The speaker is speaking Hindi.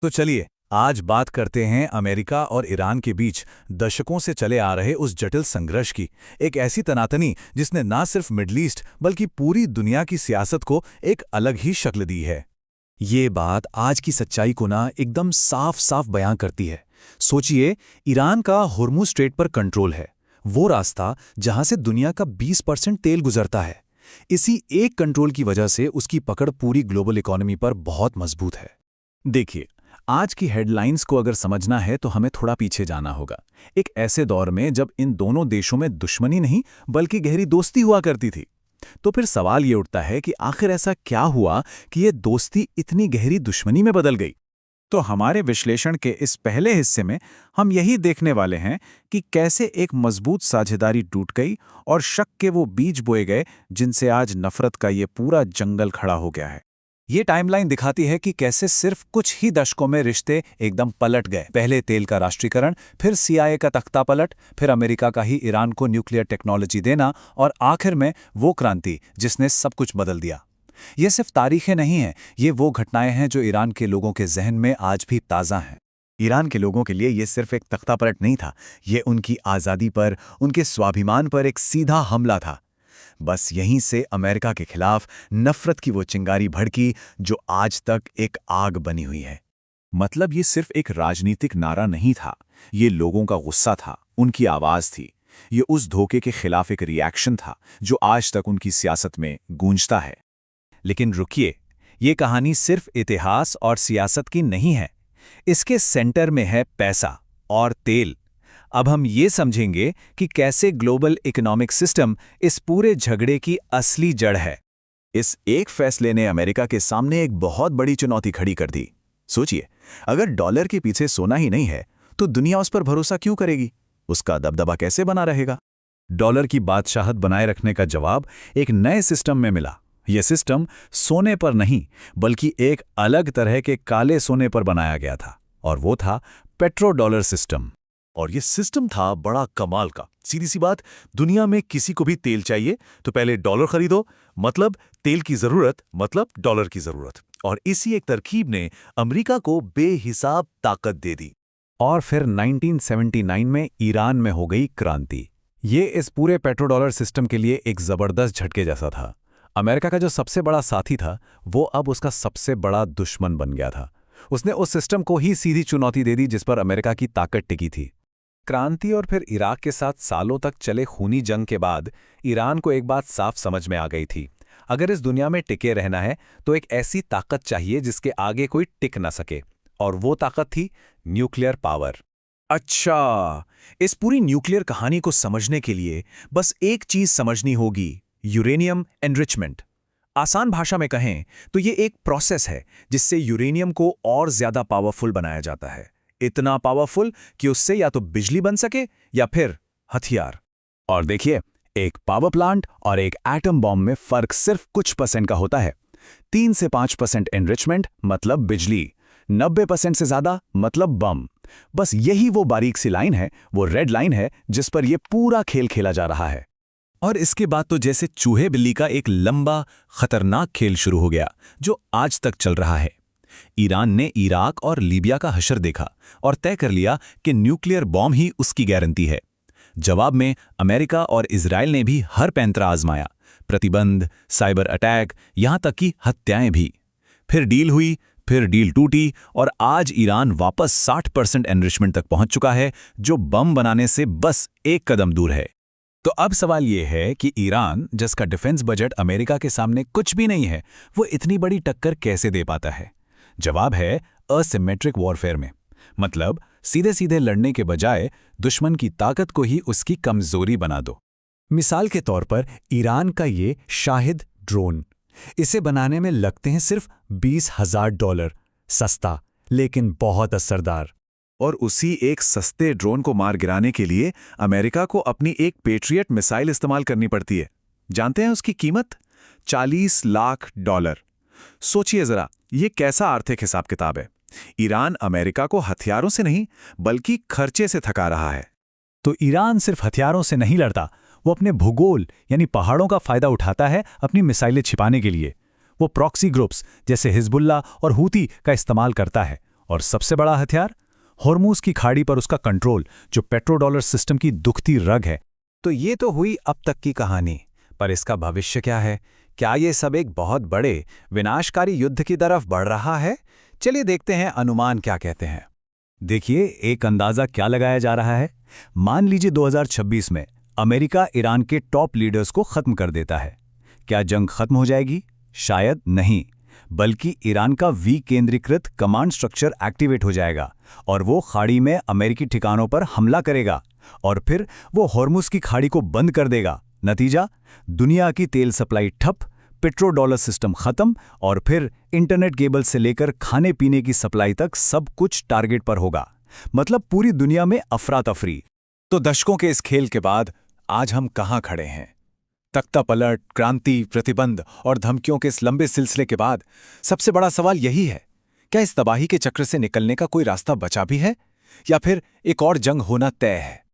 तो चलिए आज बात करते हैं अमेरिका और ईरान के बीच दशकों से चले आ रहे उस जटिल संघर्ष की। एक ऐसी तनातनी जिसने ना सिर्फ मिडल ईस्ट बल्कि पूरी दुनिया की सियासत को एक अलग ही शक्ल दी है। ये बात आज की सच्चाई को ना एकदम साफ साफ बयां करती है। सोचिए, ईरान का हुर्मुज़ स्ट्रेट पर कंट्रोल है, वो रास्ता जहां से दुनिया का 20% तेल गुजरता है। इसी एक कंट्रोल की वजह से उसकी पकड़ पूरी ग्लोबल इकोनॉमी पर बहुत मजबूत है। देखिए, आज की हेडलाइंस को अगर समझना है तो हमें थोड़ा पीछे जाना होगा। एक ऐसे दौर में जब इन दोनों देशों में दुश्मनी नहीं बल्कि गहरी दोस्ती हुआ करती थी। तो फिर सवाल ये उठता है कि आखिर ऐसा क्या हुआ कि ये दोस्ती इतनी गहरी दुश्मनी में बदल गई। तो हमारे विश्लेषण के इस पहले हिस्से में हम यही देखने वाले हैं कि कैसे एक मजबूत साझेदारी टूट गई और शक के वो बीज बोए गए जिनसे आज नफरत का ये पूरा जंगल खड़ा हो गया है। ये टाइमलाइन दिखाती है कि कैसे सिर्फ कुछ ही दशकों में रिश्ते एकदम पलट गए। पहले तेल का राष्ट्रीयकरण, फिर सीआईए का तख्ता पलट, फिर अमेरिका का ही ईरान को न्यूक्लियर टेक्नोलॉजी देना और आखिर में वो क्रांति जिसने सब कुछ बदल दिया। ये सिर्फ तारीखें नहीं हैं, ये वो घटनाएं हैं जो ईरान के लोगों के जहन में आज भी ताज़ा हैं। ईरान के लोगों के लिए ये सिर्फ एक तख्तापलट नहीं था, ये उनकी आज़ादी पर, उनके स्वाभिमान पर एक सीधा हमला था। बस यहीं से अमेरिका के खिलाफ नफरत की वो चिंगारी भड़की जो आज तक एक आग बनी हुई है। मतलब ये सिर्फ एक राजनीतिक नारा नहीं था, ये लोगों का गुस्सा था, उनकी आवाज़ थी। ये उस धोखे के खिलाफ एक रिएक्शन था जो आज तक उनकी सियासत में गूंजता है। लेकिन रुकिए, ये कहानी सिर्फ इतिहास और सियासत की नहीं है। इसके सेंटर में है पैसा और तेल। अब हम ये समझेंगे कि कैसे ग्लोबल इकोनॉमिक सिस्टम इस पूरे झगड़े की असली जड़ है। इस एक फैसले ने अमेरिका के सामने एक बहुत बड़ी चुनौती खड़ी कर दी। सोचिए, अगर डॉलर के पीछे सोना ही नहीं है तो दुनिया उस पर भरोसा क्यों करेगी? उसका दबदबा कैसे बना रहेगा? डॉलर की बादशाहत बनाए रखने का जवाब एक नए सिस्टम में मिला। यह सिस्टम सोने पर नहीं बल्कि एक अलग तरह के काले सोने पर बनाया गया था, और वो था पेट्रो डॉलर सिस्टम। और ये सिस्टम था बड़ा कमाल का। सीधी सी बात, दुनिया में किसी को भी तेल चाहिए तो पहले डॉलर खरीदो, मतलब तेल की जरूरत मतलब डॉलर की जरूरत। और इसी एक तरकीब ने अमेरिका को बेहिसाब ताकत दे दी। और फिर 1979 में ईरान में हो गई क्रांति। ये इस पूरे पेट्रो डॉलर सिस्टम के लिए एक जबरदस्त झटके जैसा था। अमेरिका का जो सबसे बड़ा साथी था वो अब उसका सबसे बड़ा दुश्मन बन गया था। उसने उस सिस्टम को ही सीधी चुनौती दे दी जिस पर अमेरिका की ताकत टिकी थी। क्रांति और फिर इराक के साथ सालों तक चले खूनी जंग के बाद ईरान को एक बात साफ समझ में आ गई थी। अगर इस दुनिया में टिके रहना है तो एक ऐसी ताकत चाहिए जिसके आगे कोई टिक न सके, और वो ताकत थी न्यूक्लियर पावर। अच्छा, इस पूरी न्यूक्लियर कहानी को समझने के लिए बस एक चीज समझनी होगी, यूरेनियम एनरिचमेंट। आसान भाषा में कहें तो ये एक प्रोसेस है जिससे यूरेनियम को और ज्यादा पावरफुल बनाया जाता है। इतना पावरफुल कि उससे या तो बिजली बन सके या फिर हथियार। और देखिए, एक पावर प्लांट और एक एटम बॉम्ब में फर्क सिर्फ कुछ % का होता है। 3 से 5% एनरिचमेंट मतलब बिजली, 90% से ज्यादा मतलब बम। बस यही वो बारीक सी लाइन है, वो रेड लाइन है जिस पर यह पूरा खेल खेला जा रहा है। और इसके बाद तो जैसे चूहे बिल्ली का एक लंबा खतरनाक खेल शुरू हो गया जो आज तक चल रहा है। ईरान ने इराक और लीबिया का हशर देखा और तय कर लिया कि न्यूक्लियर बॉम्ब ही उसकी गारंटी है। जवाब में अमेरिका और इजराइल ने भी हर पैंतरा आजमाया, प्रतिबंध, साइबर अटैक, यहां तक कि हत्याएं भी। फिर डील हुई, फिर डील टूटी और आज ईरान वापस 60% एनरिचमेंट तक पहुंच चुका है, जो बम बनाने से बस एक कदम दूर है। तो अब सवाल यह है कि ईरान, जिसका डिफेंस बजट अमेरिका के सामने कुछ भी नहीं है, वो इतनी बड़ी टक्कर कैसे दे पाता है? जवाब है असिमेट्रिक वॉरफेयर में। मतलब सीधे सीधे लड़ने के बजाय दुश्मन की ताकत को ही उसकी कमजोरी बना दो। मिसाल के तौर पर ईरान का ये शाहिद ड्रोन, इसे बनाने में लगते हैं सिर्फ $20,000। सस्ता लेकिन बहुत असरदार। और उसी एक सस्ते ड्रोन को मार गिराने के लिए अमेरिका को अपनी एक पेट्रियट मिसाइल इस्तेमाल करनी पड़ती है। जानते हैं उसकी कीमत? $40 लाख। सोचिए जरा, ये कैसा आर्थिक हिसाब किताब है। ईरान अमेरिका को हथियारों से नहीं बल्कि खर्चे से थका रहा है। तो ईरान सिर्फ हथियारों से नहीं लड़ता, वो अपने भूगोल यानी पहाड़ों का फायदा उठाता है अपनी मिसाइलें छिपाने के लिए। वो प्रॉक्सी ग्रुप्स जैसे हिजबुल्ला और हूती का इस्तेमाल करता है और सबसे बड़ा हथियार, हॉर्मूज की खाड़ी पर उसका कंट्रोल, जो पेट्रोडॉलर सिस्टम की दुखती रग है। तो ये तो हुई अब तक की कहानी, पर इसका भविष्य क्या है? क्या ये सब एक बहुत बड़े विनाशकारी युद्ध की तरफ बढ़ रहा है? चलिए देखते हैं अनुमान क्या कहते हैं। देखिए, एक अंदाजा क्या लगाया जा रहा है। मान लीजिए 2026 में अमेरिका ईरान के टॉप लीडर्स को खत्म कर देता है। क्या जंग खत्म हो जाएगी? शायद नहीं, बल्कि ईरान का विकेंद्रीकृत कमांड स्ट्रक्चर एक्टिवेट हो जाएगा और वो खाड़ी में अमेरिकी ठिकानों पर हमला करेगा और फिर वो हॉर्मुज की खाड़ी को बंद कर देगा। नतीजा, दुनिया की तेल सप्लाई ठप, पेट्रोडॉलर सिस्टम खत्म और फिर इंटरनेट केबल से लेकर खाने पीने की सप्लाई तक सब कुछ टारगेट पर होगा। मतलब पूरी दुनिया में अफरा तफरी। तो दशकों के इस खेल के बाद आज हम कहाँ खड़े हैं? तख्ता पलट, क्रांति, प्रतिबंध और धमकियों के इस लंबे सिलसिले के बाद सबसे बड़ा सवाल यही है, क्या इस तबाही के चक्र से निकलने का कोई रास्ता बचा भी है या फिर एक और जंग होना तय है?